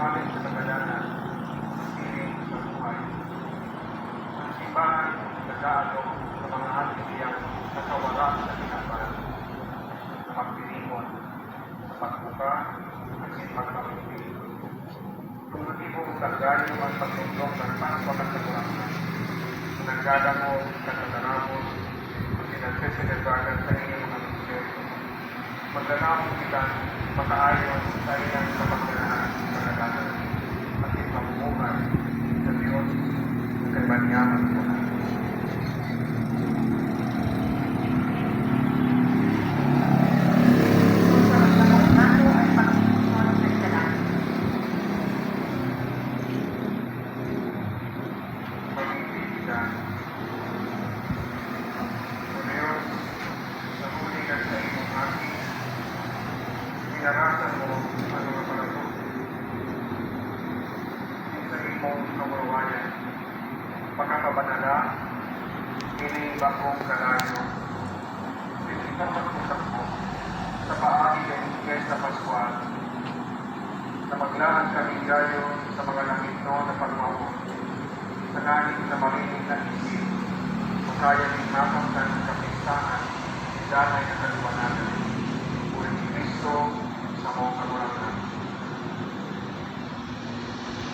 amin sa kagalanan, piling sa buhay. Ang simbahan nag-aalok sa mga atibiyang nakawala sa kinapan, sa pagpilingon, sa pagbuka, at sa pagpapipili. Kung matibong kalgayo ang pagtulong ng pangpagkakulakan, nagdadamo sa katarapon, pinagsisilagagan sa inyong mga misyero. Magdanamon kita makaayon sa iyang kapagdanaan sa kagalanan at ipamumuhay sa Diyos sa kabanyaman ko na. Inarasan mo ang mga panahon sa imong kawawayan, pagkakabanala, inibakong kalayo, sinisang pagpusak mo sa paagi ng Iglesia Pascual, na maglaan kami gayo sa mga langitno na pagmawon, sa nanging na marinig na isip, makaya ng makamtan ng kapistahan, idanay na kaluwanagan, Kristo sa mga kagulangan.